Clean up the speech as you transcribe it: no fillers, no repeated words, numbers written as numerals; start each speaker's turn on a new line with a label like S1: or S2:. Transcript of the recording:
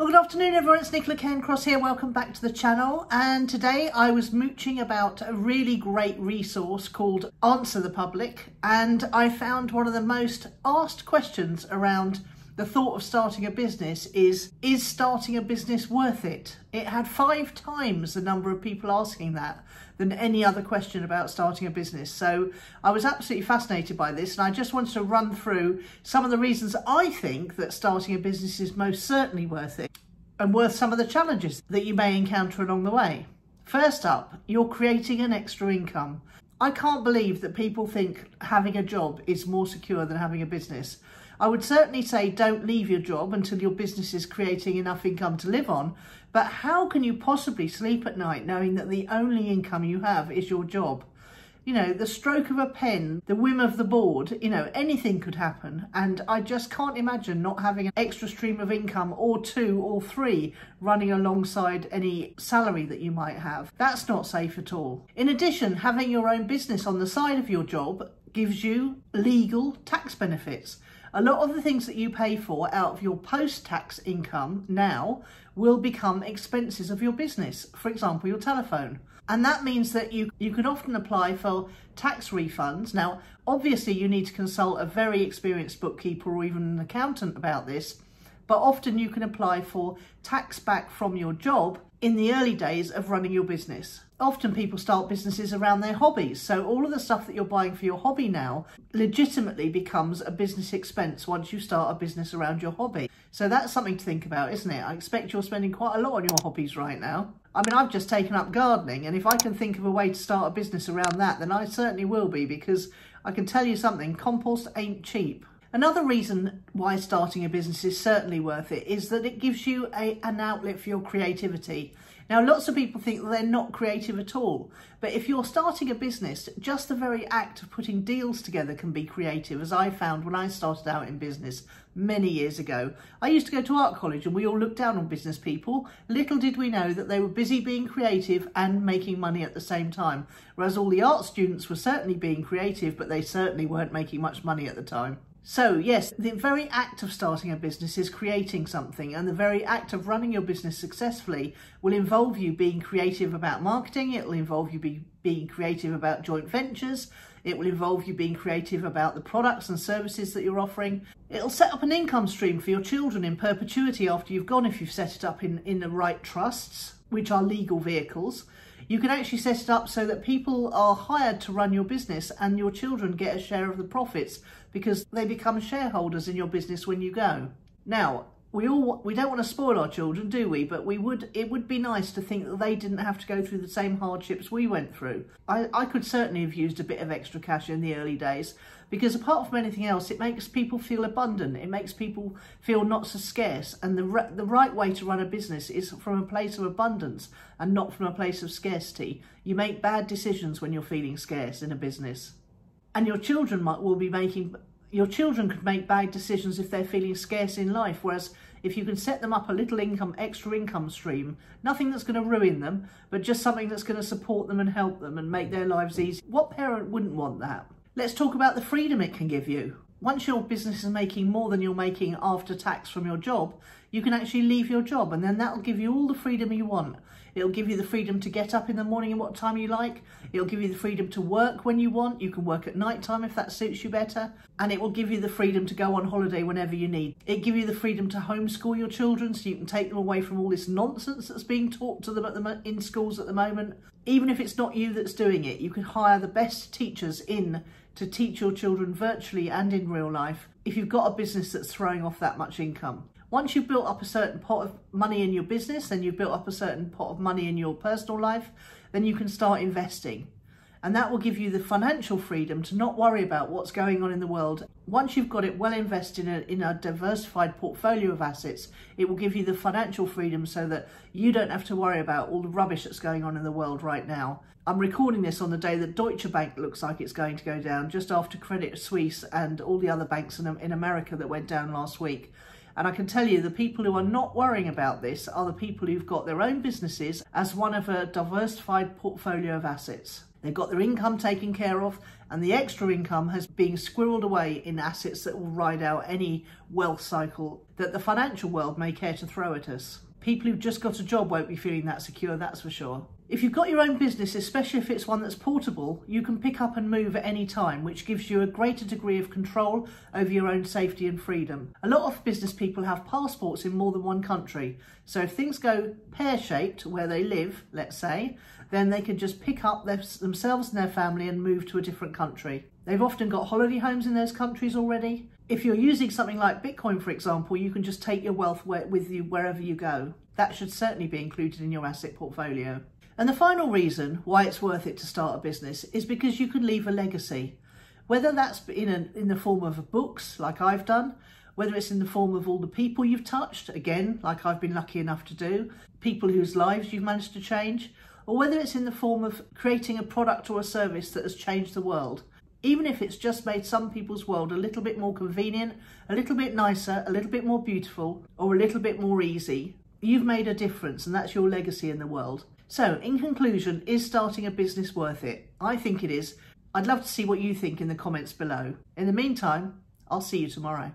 S1: Well, good afternoon everyone, it's Nicola Cairncross here, welcome back to the channel. And today I was mooching about a really great resource called Answer the Public, and I found one of the most asked questions around the thought of starting a business is starting a business worth it? It had 5 times the number of people asking that than any other question about starting a business. So I was absolutely fascinated by this, and I just wanted to run through some of the reasons I think that starting a business is most certainly worth it and worth some of the challenges that you may encounter along the way. First up, you're creating an extra income. I can't believe that people think having a job is more secure than having a business. I would certainly say don't leave your job until your business is creating enough income to live on, but how can you possibly sleep at night knowing that the only income you have is your job? You know, the stroke of a pen, the whim of the board, you know, anything could happen. And I just can't imagine not having an extra stream of income or 2 or 3 running alongside any salary that you might have. That's not safe at all. In addition, having your own business on the side of your job gives you legal tax benefits. A lot of the things that you pay for out of your post-tax income now will become expenses of your business. For example, your telephone. And that means that you can often apply for tax refunds. Now, obviously you need to consult a very experienced bookkeeper or even an accountant about this, but often you can apply for tax back from your job in the early days of running your business. Often people start businesses around their hobbies, so all of the stuff that you're buying for your hobby now legitimately becomes a business expense once you start a business around your hobby. So that's something to think about, isn't it? I expect you're spending quite a lot on your hobbies right now. I mean, I've just taken up gardening, and if I can think of a way to start a business around that, then I certainly will be, because I can tell you something, compost ain't cheap. Another reason why starting a business is certainly worth it is that it gives you an outlet for your creativity. Now, lots of people think that they're not creative at all, but if you're starting a business, just the very act of putting deals together can be creative, as I found when I started out in business many years ago. I used to go to art college and we all looked down on business people. Little did we know that they were busy being creative and making money at the same time, whereas all the art students were certainly being creative, but they certainly weren't making much money at the time. So yes, the very act of starting a business is creating something, and the very act of running your business successfully will involve you being creative about marketing. It will involve you being creative about joint ventures. It will involve you being creative about the products and services that you're offering. It'll set up an income stream for your children in perpetuity after you've gone, if you've set it up in the right trusts, which are legal vehicles. You can actually set it up so that people are hired to run your business and your children get a share of the profits because they become shareholders in your business when you go. Now, we don't want to spoil our children, do we? But it would be nice to think that they didn't have to go through the same hardships we went through. I could certainly have used a bit of extra cash in the early days, because apart from anything else, it makes people feel abundant. It makes people feel not so scarce. And the right way to run a business is from a place of abundance and not from a place of scarcity. You make bad decisions when you're feeling scarce in a business. And your children could make bad decisions if they're feeling scarce in life, whereas if you can set them up a little extra income stream, nothing that's going to ruin them, but just something that's going to support them and help them and make their lives easy. What parent wouldn't want that? Let's talk about the freedom it can give you. Once your business is making more than you're making after tax from your job, you can actually leave your job, and then that'll give you all the freedom you want. It'll give you the freedom to get up in the morning and what time you like. It'll give you the freedom to work when you want. You can work at night time if that suits you better. And it will give you the freedom to go on holiday whenever you need. It'll give you the freedom to homeschool your children, so you can take them away from all this nonsense that's being taught to them in schools at the moment. Even if it's not you that's doing it, you can hire the best teachers in to teach your children virtually and in real life if you've got a business that's throwing off that much income. Once you've built up a certain pot of money in your business, then you've built up a certain pot of money in your personal life, then you can start investing. And that will give you the financial freedom to not worry about what's going on in the world. Once you've got it well invested in a diversified portfolio of assets, it will give you the financial freedom so that you don't have to worry about all the rubbish that's going on in the world right now. I'm recording this on the day that Deutsche Bank looks like it's going to go down, just after Credit Suisse and all the other banks in America that went down last week. And I can tell you the people who are not worrying about this are the people who've got their own businesses as one of a diversified portfolio of assets. They've got their income taken care of, and the extra income has been squirreled away in assets that will ride out any wealth cycle that the financial world may care to throw at us. People who've just got a job won't be feeling that secure, that's for sure. If you've got your own business, especially if it's one that's portable, you can pick up and move at any time, which gives you a greater degree of control over your own safety and freedom. A lot of business people have passports in more than one country, so if things go pear-shaped where they live, let's say, then they can just pick up themselves and their family and move to a different country. They've often got holiday homes in those countries already. If you're using something like Bitcoin, for example, you can just take your wealth with you wherever you go. That should certainly be included in your asset portfolio. And the final reason why it's worth it to start a business is because you can leave a legacy. Whether that's in the form of books, like I've done, whether it's in the form of all the people you've touched, again, like I've been lucky enough to do, people whose lives you've managed to change, or whether it's in the form of creating a product or a service that has changed the world. Even if it's just made some people's world a little bit more convenient, a little bit nicer, a little bit more beautiful, or a little bit more easy, you've made a difference, and that's your legacy in the world. So, in conclusion, is starting a business worth it? I think it is. I'd love to see what you think in the comments below. In the meantime, I'll see you tomorrow.